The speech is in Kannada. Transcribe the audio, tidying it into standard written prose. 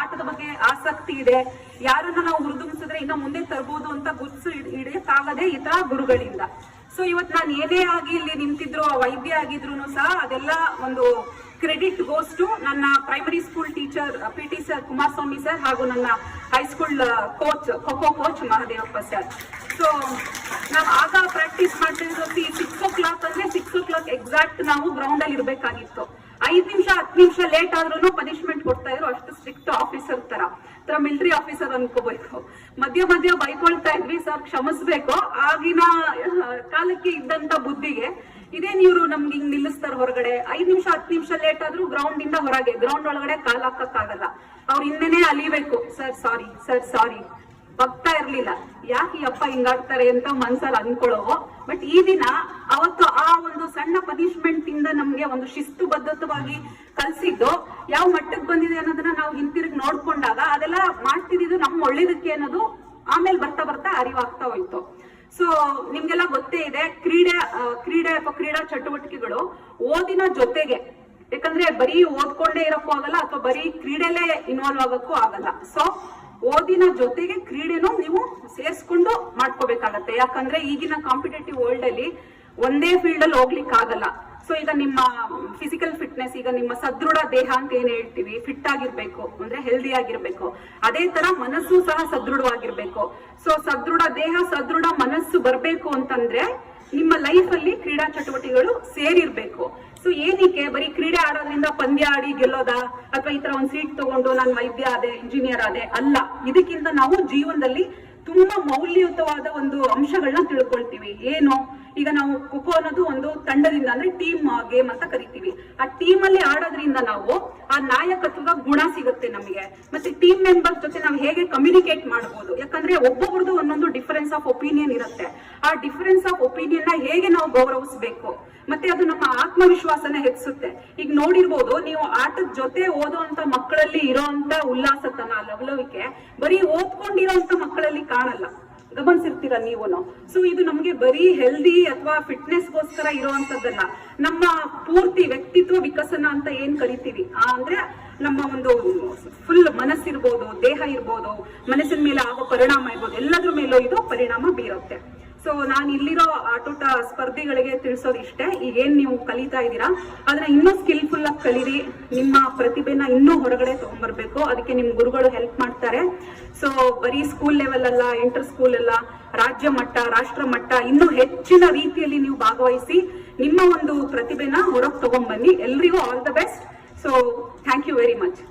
ಆಟದ ಬಗ್ಗೆ ಆಸಕ್ತಿ ಇದೆ, ಯಾರನ್ನ ನಾವು ಹುರಿದುಂಬಿಸಿದ್ರೆ ಇನ್ನ ಮುಂದೆ ತರಬಹುದು ಅಂತ ಗುರುತಿಸಿ ಹಿಡಿಯಕ್ಕಾಗದೆ ಈ ತರ ಗುರುಗಳಿಂದ. ಸೊ ಇವತ್ತು ನಾನು ಏನೇ ಆಗಿ ಇಲ್ಲಿ ನಿಂತಿದ್ರು, ವೈದ್ಯ ಆಗಿದ್ರು ಸಹ ಅದೆಲ್ಲ ಒಂದು ಕ್ರೆಡಿಟ್ ಗೋಸ್ ಟು ನನ್ನ primary school teacher PT sir Kumaraswamy sir ಹಾಗೂ ನನ್ನ high school coach kho kho coach Mahadevappa sir. So ನಾವು ಆಗ ಪ್ರಾಕ್ಟೀಸ್ ಮಾಡ್ತಿದ್ದು 6 o'clock ಅಂದ್ರೆ 6 o'clock ಎಕ್ಸಾಕ್ಟ್ ನಾವು ಗ್ರೌಂಡ್ ಅಲ್ಲಿ ಇರ್ಬೇಕಾಗಿತ್ತು. 5 ನಿಮಿಷ 10 ನಿಮಿಷ ಲೇಟ್ ಆದ್ರೂ ಪನಿಷ್ಮೆಂಟ್ ಕೊಡ್ತಾ ಇದ್ರು. ಅಷ್ಟು ಸ್ಟ್ರಿಕ್ಟ್ ಆಫೀಸರ್ ತರ ಮಿಲಿಟರಿ ಆಫೀಸರ್ ಅನ್ಕೋಬೇಕು. ಮಧ್ಯ ಬೈಕೊಳ್ತಾ ಇದ್ವಿ, ಸರ್ ಕ್ಷಮಿಸ್ಬೇಕು, ಆಗಿನ ಕಾಲಕ್ಕೆ ಇದ್ದಂತ ಬುದ್ಧಿಗೆ ಇದೇ ನೀರು ನಮ್ಗೆ ಹಿಂಗ್ ನಿಲ್ಲಿಸ್ತಾರ ಹೊರಗಡೆ. 5 ನಿಮಿಷ 10 ನಿಮಿಷ ಲೇಟ್ ಆದ್ರೂ ಗ್ರೌಂಡ್ ಇಂದ ಹೊರಗೆ, ಗ್ರೌಂಡ್ ಒಳಗಡೆ ಕಾಲ್ ಹಾಕಕ್ಕಾಗಲ್ಲ. ಅವ್ರ ಹಿಂದೆನೆ ಅಲಿಬೇಕು, ಸರ್ ಸಾರಿ ಬಗ್ತಾ ಇರ್ಲಿಲ್ಲ. ಯಾಕೆ ಅಪ್ಪ ಹಿಂಗಾಡ್ತಾರೆ ಅಂತ ಮನ್ಸಲ್ಲಿ ಅನ್ಕೊಳ್ಳೋ. ಬಟ್ ಈ ದಿನ ಅವತ್ತು ಆ ಒಂದು ಸಣ್ಣ ಪನಿಷ್ಮೆಂಟ್ ಇಂದ ನಮ್ಗೆ ಒಂದು ಶಿಸ್ತುಬದ್ಧವಾಗಿ ಕಲ್ಸಿದ್ದು ಯಾವ ಮಟ್ಟಕ್ಕೆ ಬಂದಿದೆ ಅನ್ನೋದನ್ನ ನಾವು ಹಿಂತಿರುಗಿ ನೋಡ್ಕೊಂಡಾಗ ಅದೆಲ್ಲ ಮಾಡ್ತಿದ್ದು ನಮ್ಮ ಒಳ್ಳೇದಕ್ಕೆ ಅನ್ನೋದು ಆಮೇಲೆ ಬರ್ತಾ ಅರಿವಾಗ್ತಾ ಹೋಯ್ತು. ಸೊ ನಿಮ್ಗೆಲ್ಲ ಗೊತ್ತೇ ಇದೆ, ಕ್ರೀಡೆ ಅಥವಾ ಕ್ರೀಡಾ ಚಟುವಟಿಕೆಗಳು ಓದಿನ ಜೊತೆಗೆ, ಯಾಕಂದ್ರೆ ಬರೀ ಓದ್ಕೊಂಡೇ ಇರಕ್ಕೂ ಆಗಲ್ಲ ಅಥವಾ ಬರೀ ಕ್ರೀಡೆಲೇ ಇನ್ವಾಲ್ವ್ ಆಗಕ್ಕೂ ಆಗಲ್ಲ. ಸೊ ಓದಿನ ಜೊತೆಗೆ ಕ್ರೀಡೆನೂ ನೀವು ಸೇರಿಸ್ಕೊಂಡು ಮಾಡ್ಕೋಬೇಕಾಗತ್ತೆ. ಯಾಕಂದ್ರೆ ಈಗಿನ ಕಾಂಪಿಟೇಟಿವ್ ವರ್ಲ್ಡ್ ಅಲ್ಲಿ ಒಂದೇ ಫೀಲ್ಡ್ ಅಲ್ಲಿ ಹೋಗ್ಲಿಕ್ಕೆ ಆಗಲ್ಲ. ಸೊ ಈಗ ನಿಮ್ಮ ಫಿಸಿಕಲ್ ಫಿಟ್ನೆಸ್, ಈಗ ನಿಮ್ಮ ಸದೃಢ ದೇಹ ಅಂತ ಏನ್ ಹೇಳ್ತೀವಿ, ಫಿಟ್ ಆಗಿರ್ಬೇಕು ಅಂದ್ರೆ ಹೆಲ್ದಿ ಆಗಿರ್ಬೇಕು. ಅದೇ ತರ ಮನಸ್ಸು ಸಹ ಸದೃಢವಾಗಿರ್ಬೇಕು. ಸೊ ಸದೃಢ ದೇಹ ಸದೃಢ ಮನಸ್ಸು ಬರ್ಬೇಕು ಅಂತಂದ್ರೆ ನಿಮ್ಮ ಲೈಫ್ ಅಲ್ಲಿ ಕ್ರೀಡಾ ಚಟುವಟಿಕೆಗಳು ಸೇರಿರ್ಬೇಕು. ಸೊ ಏನಕ್ಕೆ ಬರೀ ಕ್ರೀಡೆ ಆಡೋದ್ರಿಂದ ಪಂದ್ಯ ಆಡಿ ಗೆಲ್ಲೋದಾ ಅಥವಾ ಈ ತರ ಒಂದ್ ಸೀಟ್ ತಗೊಂಡು ನಾನು ವೈದ್ಯ ಆದೆ, ಇಂಜಿನಿಯರ್ ಆದೆ ಅಲ್ಲ. ಇದಕ್ಕಿಂತ ನಾವು ಜೀವನದಲ್ಲಿ ತುಂಬಾ ಮೌಲ್ಯಯುತವಾದ ಒಂದು ಅಂಶಗಳನ್ನ ತಿಳ್ಕೊಳ್ತೀವಿ. ಏನು, ಈಗ ನಾವು ಖೋಖೋ ಅನ್ನೋದು ಒಂದು ತಂಡದಿಂದ ಅಂದ್ರೆ ಟೀಮ್ ಗೇಮ್ ಅಂತ ಕರಿತೀವಿ. ಆ ಟೀಮ್ ಅಲ್ಲಿ ಆಡೋದ್ರಿಂದ ನಾವು ಆ ನಾಯಕತ್ವದ ಗುಣ ಸಿಗುತ್ತೆ ನಮಗೆ. ಮತ್ತೆ ಟೀಮ್ ಮೆಂಬರ್ಸ್ ಜೊತೆ ನಾವು ಹೇಗೆ ಕಮ್ಯುನಿಕೇಟ್ ಮಾಡಬಹುದು, ಯಾಕಂದ್ರೆ ಒಬ್ಬೊಬ್ರದ್ದು ಒಂದೊಂದು ಡಿಫರೆನ್ಸ್ ಆಫ್ ಒಪಿನಿಯನ್ ಇರುತ್ತೆ. ಆ ಡಿಫರೆನ್ಸ್ ಆಫ್ ಒಪಿನಿಯನ್ ನ ಹೇಗೆ ನಾವು ಗೌರವಿಸಬೇಕು, ಮತ್ತೆ ಅದು ನಮ್ಮ ಆತ್ಮವಿಶ್ವಾಸನ ಹೆಚ್ಚಿಸುತ್ತೆ. ಈಗ ನೋಡಿರ್ಬೋದು ನೀವು, ಆಟದ ಜೊತೆ ಓದುವಂತ ಮಕ್ಕಳಲ್ಲಿ ಇರೋಂತ ಉಲ್ಲಾಸತನ, ಲವಲವಿಕೆ ಬರೀ ಓದ್ಕೊಂಡಿರೋಂತ ಮಕ್ಕಳಲ್ಲಿ ಕಾಣಲ್ಲ, ಗಮನಿಸಿರ್ತೀರ ನೀವುನು. ಸೊ ಇದು ನಮ್ಗೆ ಬರೀ ಹೆಲ್ದಿ ಅಥವಾ ಫಿಟ್ನೆಸ್ ಗೋಸ್ಕರ ಇರುವಂತದ್ದಲ್ಲ, ನಮ್ಮ ಪೂರ್ತಿ ವ್ಯಕ್ತಿತ್ವ ವಿಕಸನ ಅಂತ ಏನ್ ಕರಿತೀವಿ, ಅಂದ್ರೆ ನಮ್ಮ ಒಂದು ಫುಲ್ ಮನಸ್ಸಿರ್ಬೋದು, ದೇಹ ಇರ್ಬೋದು, ಮನಸ್ಸಿನ ಮೇಲೆ ಆಗೋ ಪರಿಣಾಮ ಇರ್ಬೋದು, ಎಲ್ಲದ್ರ ಮೇಲೂ ಇದು ಪರಿಣಾಮ ಬೀರುತ್ತೆ. ಸೊ ನಾನು ಇಲ್ಲಿರೋ ಆಟೋಟ ಸ್ಪರ್ಧಿಗಳಿಗೆ ತಿಳಿಸೋದು ಇಷ್ಟೇ, ಈಗೇನ್ ನೀವು ಕಲಿತಾ ಇದ್ದೀರಾ ಅದನ್ನ ಇನ್ನೂ ಸ್ಕಿಲ್ಫುಲ್ ಆಗಿ ಕಲೀರಿ. ನಿಮ್ಮ ಪ್ರತಿಭೆನ ಇನ್ನೂ ಹೊರಗಡೆ ತಗೊಂಡ್ಬರ್ಬೇಕು. ಅದಕ್ಕೆ ನಿಮ್ ಗುರುಗಳು ಹೆಲ್ಪ್ ಮಾಡ್ತಾರೆ. ಸೊ ಬರೀ ಸ್ಕೂಲ್ ಲೆವೆಲ್ ಅಲ್ಲ, ಇಂಟರ್ ಸ್ಕೂಲ್ ಅಲ್ಲ, ರಾಜ್ಯ ಮಟ್ಟ, ರಾಷ್ಟ್ರ ಮಟ್ಟ ಇನ್ನೂ ಹೆಚ್ಚಿನ ರೀತಿಯಲ್ಲಿ ನೀವು ಭಾಗವಹಿಸಿ ನಿಮ್ಮ ಒಂದು ಪ್ರತಿಭೆನ ಹೊರಗೆ ತಗೊಂಡ್ಬನ್ನಿ. ಎಲ್ರಿಗೂ all the best. So thank you very much.